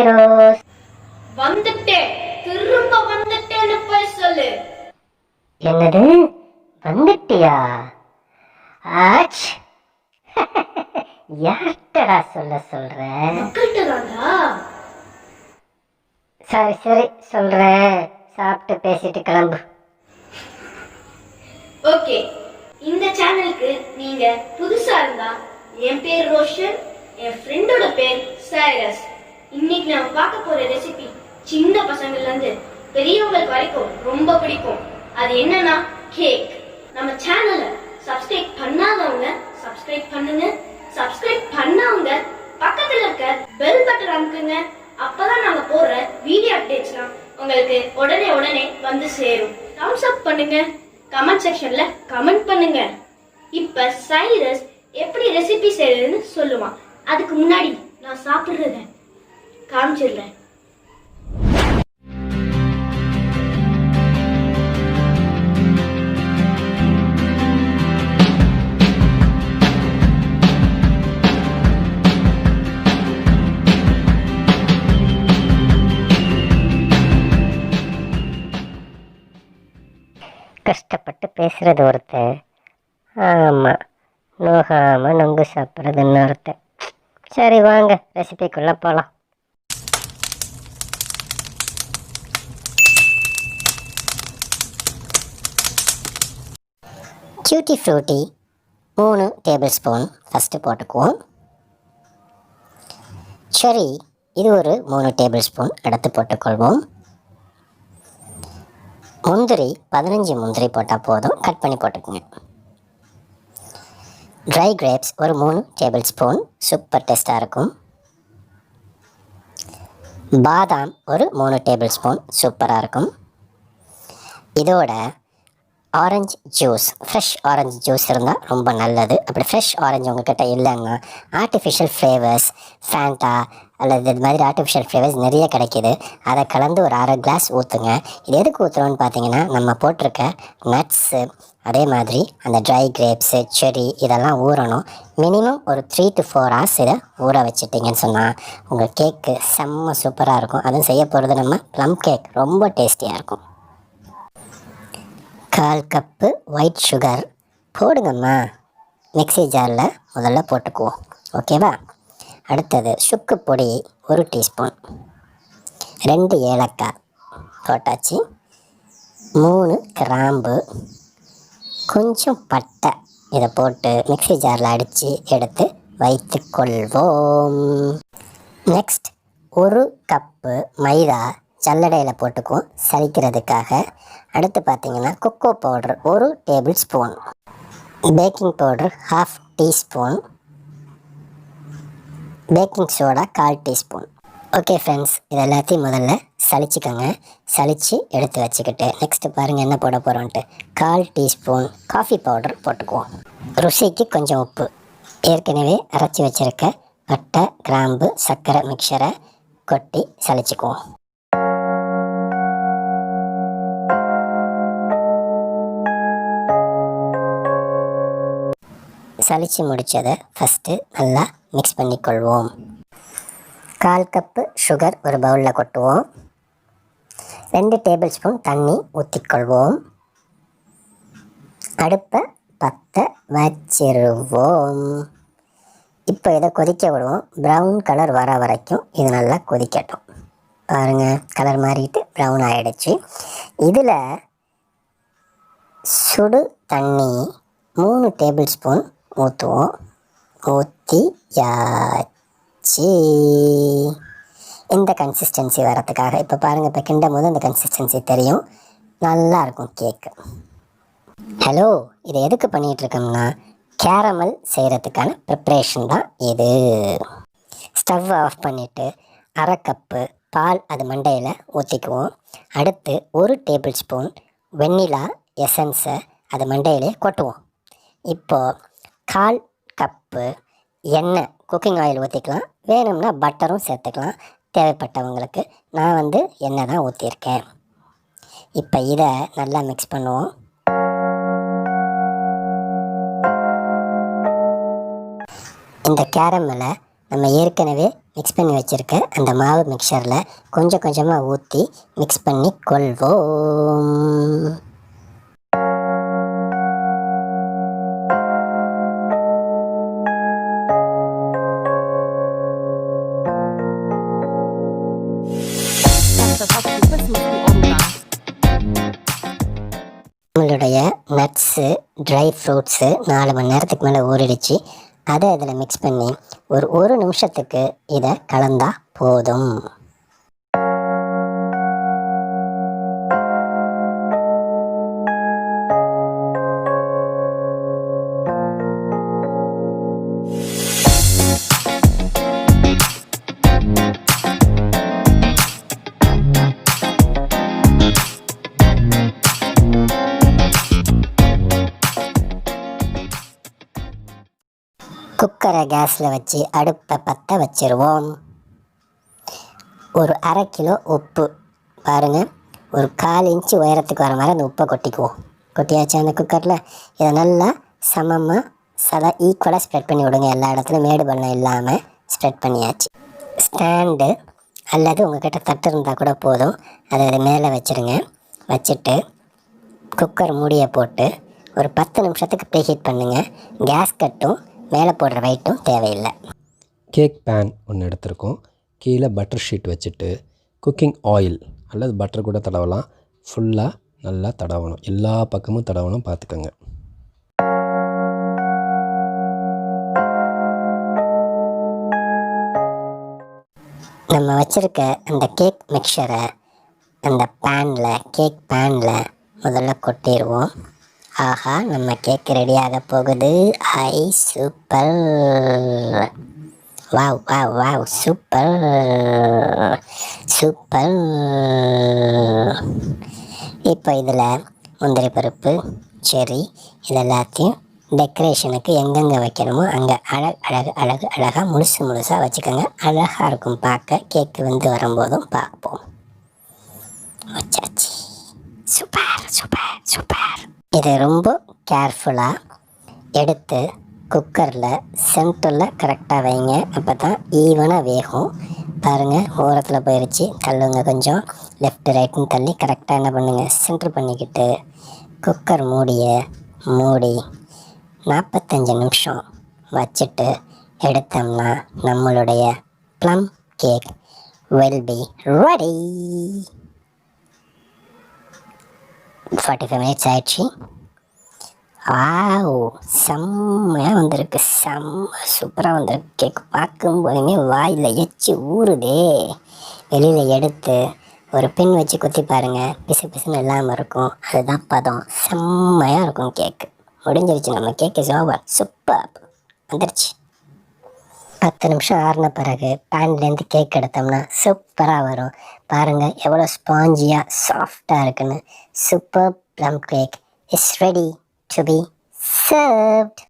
Rose. வந்துட்டேன், திரும்ப வந்துட்டேன்னு போய் சொல்லு. என்னது, வந்துட்டியா? ஆச், யார்கிட்டடா சொல்ற? சரி சரி சொல்றேன், சாப்பிட்டு பேசிட்டு கிளம்பு. ஓகே, இந்த சேனலுக்கு நீங்க புதுசா இருந்தா, என் பேர் ரோஷன், என் ஃப்ரெண்டோட பேர் சைரஸ். இன்னைக்கு நம்ம பார்க்க போற ரெசிபி சின்ன பசங்கள்ல இருந்து பெரியவங்களுக்கு வரைக்கும் ரொம்ப பிடிக்கும். அது என்னன்னா கேக். நம்ம சேனலை சப்ஸ்கிரைப் பண்ணாதவங்க சப்ஸ்கிரைப் பண்ணுங்க, சப்ஸ்கிரைப் பண்ணவங்க பக்கத்துல இருக்க பெல் பட்டன் அமுக்குங்க. அப்பதான் நாங்க போடுற வீடியோ அப்டேட்ஸ்லாம் உங்களுக்கு உடனே வந்து சேரும். தம்ஸ் அப் பண்ணுங்க, கமெண்ட் செக்ஷன்ல கமெண்ட் பண்ணுங்க. இப்ப சைரஸ் எப்படி ரெசிபி செய்யறதுன்னு சொல்லுவான். அதுக்கு முன்னாடி நான் சாப்பிடுறத காமிச்சிடுறேன். கஷ்டப்பட்டு பேசுறது ஒருத்தன், ஆமாம் நோகாமல் நொங்கு சாப்பிட்றதுன்னு ஒருத்தன். சரி வாங்க ரெசிபிக்குள்ளே போகலாம். Tutti frutti 3 table spoon first போட்டுக்குவோம். சரி, இது ஒரு 3 டேபிள் ஸ்பூன் எடுத்து போட்டுக்கொள்வோம். முந்திரி 15 முந்திரி போட்டால் போதும், கட் பண்ணி போட்டுக்குங்க. ட்ரை கிரேப்ஸ் ஒரு 3 டேபிள் ஸ்பூன், சூப்பர் டேஸ்ட்டாக இருக்கும். பாதாம் ஒரு 3 டேபிள் ஸ்பூன், சூப்பராக இருக்கும். இதோட orange juice, fresh orange juice இருந்தால் ரொம்ப நல்லது. அப்படி ஃப்ரெஷ் ஆரஞ்சு உங்கள்கிட்ட இல்லைன்னா ஆர்டிஃபிஷியல் ஃப்ளேவர்ஸ், ஃபேண்டா அல்லது இது மாதிரி ஆர்டிஃபிஷியல் ஃப்ளேவர்ஸ் நிறைய கிடைக்கிது. அதை கலந்து ஒரு 1/2 கிளாஸ் ஊற்றுங்க. இது எதுக்கு ஊற்றுறோன்னு பார்த்தீங்கன்னா, நம்ம போட்டிருக்க நட்ஸு, அதே மாதிரி அந்த ட்ரை கிரேப்ஸு, செர்ரி இதெல்லாம் ஊறணும். மினிமம் ஒரு 3 to 4 hours இதை ஊற வச்சுட்டிங்கன்னு சொன்னால் உங்கள் கேக்கு செம்ம சூப்பராக இருக்கும். அதுவும் செய்ய போகிறது நம்ம ப்ளம் கேக், ரொம்ப டேஸ்டியாக இருக்கும். 1/4 கப்பு ஒயிட் சுகர் போடுங்கம்மா. மிக்ஸி ஜாரில் முதல்ல போட்டுக்குவோம், ஓகேவா? அடுத்தது சுக்கு பொடி 1 டீஸ்பூன், 2 ஏலக்காய் போட்டாச்சு, 3 கிராம்பு, கொஞ்சம் பட்டை, இதை போட்டு மிக்ஸி ஜாரில் அடித்து எடுத்து வைத்து கொள்வோம். நெக்ஸ்ட் 1 கப்பு மைதா ஜல்லடையில் போட்டுக்குவோம் சலிக்கிறதுக்காக. அடுத்து பார்த்திங்கன்னா cocoa powder 1 table spoon, baking powder 1/2 teaspoon, baking soda 1/4 teaspoon. Okay friends, இது எல்லாத்தையும் முதல்ல சலிச்சுக்கோங்க. சலித்து எடுத்து வச்சுக்கிட்டு நெக்ஸ்ட்டு பாருங்கள் என்ன போட போகிறோன்ட்டு. 1/4 டீஸ்பூன் காஃபி பவுடர் போட்டுக்குவோம். ருசிக்கு கொஞ்சம் உப்பு, ஏற்கனவே அரைச்சி வச்சுருக்க பட்டை கிராம்பு சர்க்கரை மிக்சரை கொட்டி சலிச்சுக்குவோம். சலித்து முடித்ததை ஃபஸ்ட்டு நல்லா மிக்ஸ் பண்ணிக்கொள்வோம். 1/4 கப்பு சுகர் ஒரு பவுலில் கொட்டுவோம். 2 டேபிள் ஸ்பூன் தண்ணி ஊற்றிக்கொள்வோம். அடுப்பை பற்ற வச்சிருவோம். இப்போ இதை கொதிக்க விடுவோம். ப்ரௌன் கலர் வர வரைக்கும் இது நல்லா கொதிக்கட்டும். பாருங்கள், கலர் மாறிட்டு ப்ரௌன் ஆகிடுச்சு. இதில் சுடு தண்ணி 3 டேபிள் ஸ்பூன் ஊற்றுவோம். ஊற்றியாச்சு. இந்த கன்சிஸ்டன்சி வரத்துக்காக இப்போ பாருங்கள், இப்போ கிண்டும் போது இந்த கன்சிஸ்டன்சி தெரியும், நல்லாயிருக்கும் கேக்கு. ஹலோ, இதை எதுக்கு பண்ணிகிட்ருக்கோம்னா கேரமல் செய்கிறதுக்கான ப்ரிப்ரேஷன் தான் இது. ஸ்டவ் ஆஃப் பண்ணிவிட்டு 1/2 கப்பு பால் அது மண்டையில் ஊற்றிக்குவோம். அடுத்து 1 டேபிள் ஸ்பூன் வெண்ணிலா எசன்ஸை அது மண்டையிலே கொட்டுவோம். இப்போது 1/4 கப்பு எண்ணெய், குக்கிங் ஆயில் ஊற்றிக்கலாம், வேணும்னா பட்டரும் சேர்த்துக்கலாம் தேவைப்பட்டவங்களுக்கு. நான் எண்ணெய் தான் ஊற்றிருக்கேன். இப்போ இதை நல்லா மிக்ஸ் பண்ணுவோம். இந்த கேரமலை நம்ம ஏற்கனவே மிக்ஸ் பண்ணி வச்சுருக்க அந்த மாவு மிக்சரில் கொஞ்சம் கொஞ்சமாக ஊற்றி மிக்ஸ் பண்ணி கொள்வோம். நம்மளுடைய நட்ஸு, ட்ரை ஃப்ரூட்ஸு 4 மணி நேரத்துக்கு மேலே ஊறிடுச்சு. அதை இதில் மிக்ஸ் பண்ணி ஒரு நிமிஷத்துக்கு இதை கலந்தா போதும். குக்கரை கேஸில் வச்சு அடுப்பை பற்ற வச்சுருவோம். ஒரு 1/2 கிலோ உப்பு பாருங்கள், ஒரு 1/4 இன்ச்சு உயரத்துக்கு வர மாதிரி அந்த உப்பை கொட்டிக்குவோம். கொட்டியாச்சு அந்த குக்கரில். இதை நல்லா சமமாக ஈக்குவலாக ஸ்ப்ரெட் பண்ணி விடுங்க. எல்லா இடத்துலையும் மேடு பள்ளம் இல்லாமல் ஸ்ப்ரெட் பண்ணியாச்சு. ஸ்டாண்டு அல்லது உங்கள்கிட்ட தட்டு இருந்தால் கூட போதும், அதை மேலே வச்சுருங்க. வச்சுட்டு குக்கர் மூடியை போட்டு ஒரு 10 நிமிஷத்துக்கு ப்ரீஹீட் பண்ணுங்கள். கேஸ் கட்டும் மேலே போடுற வெயிட்டும் தேவையில்லை. கேக் பேன் ஒன்று எடுத்திருக்கோம். கீழே பட்டர் ஷீட் வச்சுட்டு குக்கிங் ஆயில் அல்லது பட்டர் கூட தடவலாம். ஃபுல்லாக நல்லா தடவணும், எல்லா பக்கமும் தடவணும், பார்த்துக்கோங்க. நம்ம வச்சுருக்க அந்த கேக் மிக்சரை அந்த கேக் பேனில் முதல்ல கொட்டிடுவோம். ஆஹா, நம்ம கேக் ரெடியாக போகுது. ஐ super, wow wow wow, super super. இப்போ இதில் முந்திரி பருப்பு, செர்ரி இது எல்லாத்தையும் டெக்கரேஷனுக்கு எங்கெங்கே வைக்கணுமோ அங்கே அழகாக முழுசாக வச்சுக்கோங்க. அழகாக இருக்கும் பார்க்க. கேக்கு வரும்போதும் பார்ப்போம். வச்சாச்சு. Super super super. இதை ரொம்ப கேர்ஃபுல்லாக எடுத்து குக்கரில் சென்டரில் கரெக்டாக வைங்க. அப்போ தான் ஈவனாக வேகும். பாருங்கள், ஓரத்தில் போயிடுச்சு. தள்ளுங்க கொஞ்சம், லெஃப்ட் ரைட்டுன்னு தள்ளி கரெக்டாக என்ன பண்ணுங்கள், சென்டர் பண்ணிக்கிட்டு குக்கர் மூடி 45 நிமிஷம் வச்சுட்டு எடுத்தோம்னா நம்மளுடைய plum cake will be ready. 45 minutes ஆயிடுச்சு. செம்மையாக வந்திருக்கு, சூப்பராக வந்திருக்கு. கேக் பார்க்கும்போதுமே வாயில் எச்சி ஊறுதே. வெளியில் எடுத்து ஒரு பின் வச்சு குத்தி பாருங்கள், பிசு பிசுன்னு இல்லாமல் இருக்கும். அதுதான் பதம். செம்மையாக இருக்கும் கேக்கு. முடிஞ்சிருச்சு, நம்ம கேக் இஸ் ஓவர். சூப்பர், வந்துருச்சு. 10 நிமிஷம் ஆறின பிறகு பேன்லேருந்து கேக் எடுத்தோம்னா சூப்பராக வரும். பாருங்கள் எவ்வளோ ஸ்பாஞ்சியாக சாஃப்டாக இருக்குன்னு. Super plum cake is ready to be served.